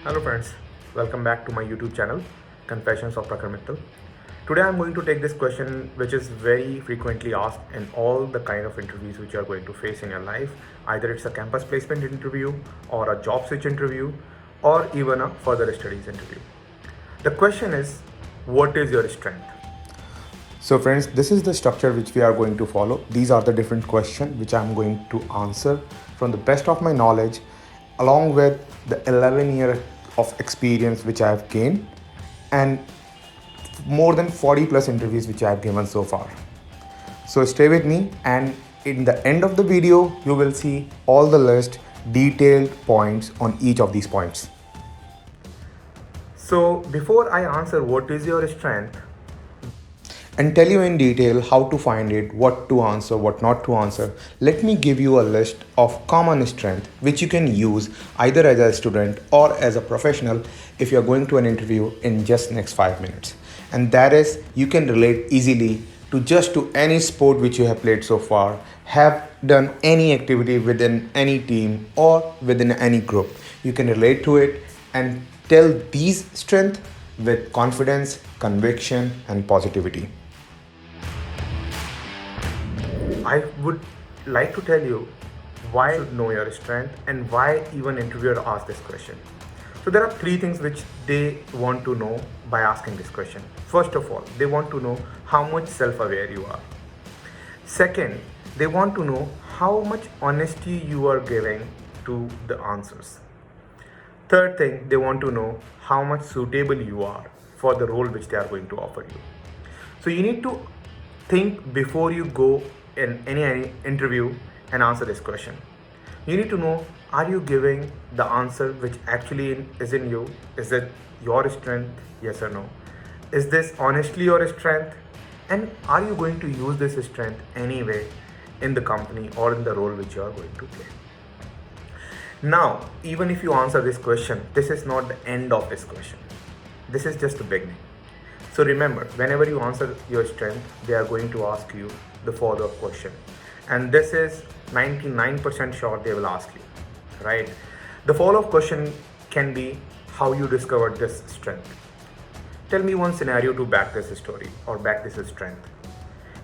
Hello friends, welcome back to my YouTube channel, Confessions of Prakhar Mittal. Today I'm going to take this question which is very frequently asked in all the kind of interviews which you are going to face in your life. Either it's a campus placement interview or a job switch interview or even a further studies interview. The question is, what is your strength? So friends, this is the structure which we are going to follow. These are the different questions which I'm going to answer from the best of my knowledge along with the 11 year of experience which I have gained and more than 40 plus interviews which I have given so far. So stay with me, and in the end of the video you will see all the list detailed points on each of these points. So before I answer what is your strength and tell you in detail how to find it, what to answer, what not to answer, let me give you a list of common strengths which you can use either as a student or as a professional if you're going to an interview in just next 5 minutes. And that is, you can relate easily to any sport which you have played so far, have done any activity within any team or within any group. You can relate to it and tell these strengths with confidence, conviction, and positivity. I would like to tell you why you should know your strength and why even interviewer ask this question. So there are three things which they want to know by asking this question. First of all, they want to know how much self-aware you are. Second, they want to know how much honesty you are giving to the answers. Third thing, they want to know how much suitable you are for the role which they are going to offer you. So you need to think before you go in any interview and answer this question. You need to know, are you giving the answer which actually is in you? Is it your strength? Yes or no? Is this honestly your strength? And are you going to use this strength anyway in the company or in the role which you are going to play? Now, even if you answer this question, this is not the end of this question. This is just the beginning. So remember, whenever you answer your strength, they are going to ask you the follow-up question. And this is 99% sure they will ask you, right? The follow-up question can be how you discovered this strength. Tell me one scenario to back this story or back this strength.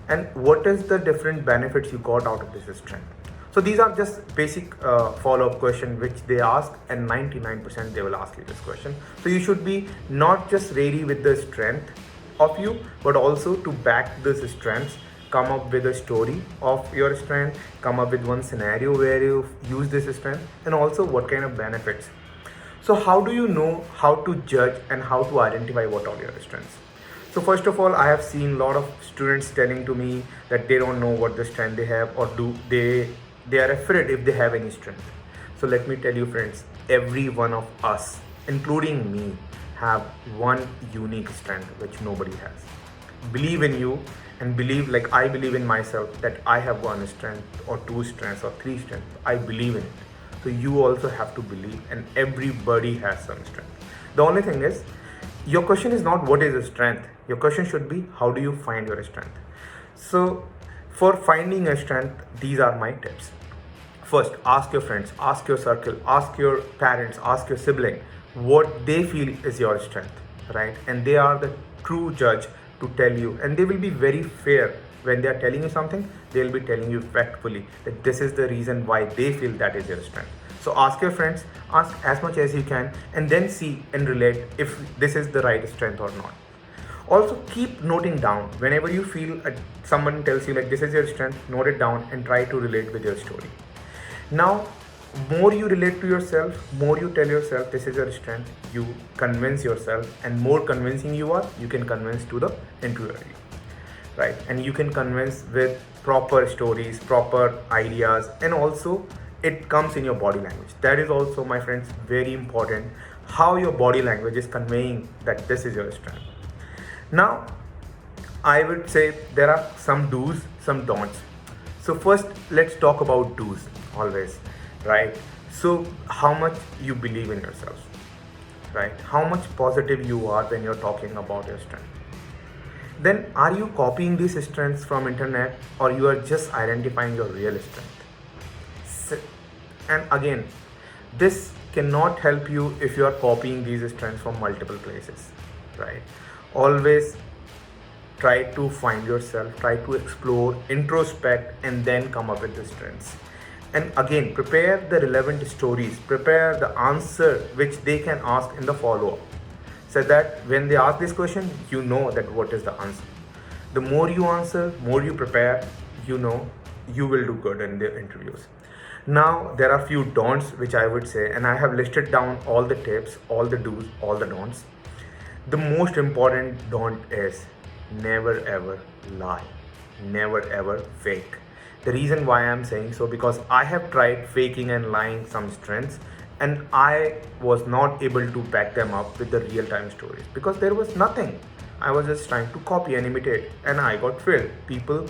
And what is the different benefits you got out of this strength? So these are just basic follow-up questions which they ask, and 99% they will ask you this question. So you should be not just ready with the strength of you, but also to back this strengths, come up with a story of your strength, come up with one scenario where you use this strength, and also what kind of benefits. So how do you know how to judge and how to identify what are your strengths? So first of all, I have seen a lot of students telling to me that they don't know what the strength they have, or they are afraid if they have any strength. So let me tell you friends, every one of us, including me, have one unique strength which nobody has. Believe in you and believe like I believe in myself that I have one strength or two strengths or three strengths. I believe in it. So you also have to believe, and everybody has some strength. The only thing is, your question is not what is a strength. Your question should be how do you find your strength? So for finding a strength, these are my tips. First, ask your friends, ask your circle, ask your parents, ask your sibling what they feel is your strength, right? And they are the true judge to tell you, and they will be very fair when they are telling you something. They will be telling you factfully that this is the reason why they feel that is your strength. So ask your friends, ask as much as you can, and then see and relate if this is the right strength or not. Also keep noting down whenever you feel someone tells you like this is your strength, note it down and try to relate with your story. Now, more you relate to yourself, more you tell yourself this is your strength, you convince yourself, and more convincing you are, you can convince to the interviewer, right? And you can convince with proper stories, proper ideas, and also it comes in your body language. That is also, my friends, very important, how your body language is conveying that this is your strength. Now, I would say there are some do's, some don'ts. So first, let's talk about do's always, right? So how much you believe in yourself, right? How much positive you are when you're talking about your strength. Then are you copying these strengths from internet, or you are just identifying your real strength? And again, This cannot help you if you are copying these strengths from multiple places, right? Always try to find yourself, try to explore, introspect, and then come up with the strengths. And again, prepare the relevant stories, prepare the answer which they can ask in the follow-up, so that when they ask this question, you know that what is the answer. The more you answer, more you prepare, you know you will do good in the interviews. Now there are few don'ts which I would say, and I have listed down all the tips, all the do's, all the don'ts. The most important don't is never ever lie, never ever fake. The reason why I'm saying so, because I have tried faking and lying some strengths, and I was not able to back them up with the real time stories because there was nothing. I was just trying to copy and imitate, and I got failed. People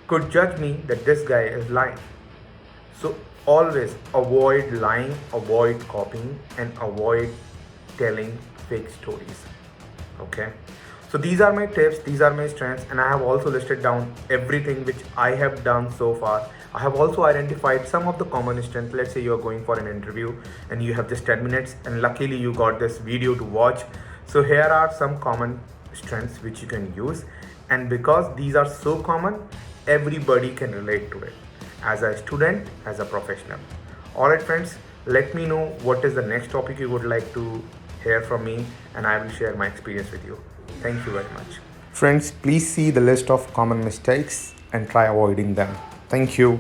could judge me that this guy is lying. So always avoid lying, avoid copying, and avoid telling fake stories. Okay, so these are my tips, these are my strengths, and I have also listed down everything which I have done so far. I have also identified some of the common strengths. Let's say you are going for an interview and you have just 10 minutes, and luckily you got this video to watch. So here are some common strengths which you can use, and because these are so common, everybody can relate to it, as a student, as a professional. Alright friends, let me know what is the next topic you would like to hear from me, and I will share my experience with you. Thank you very much. Friends, please see the list of common mistakes and try avoiding them. Thank you.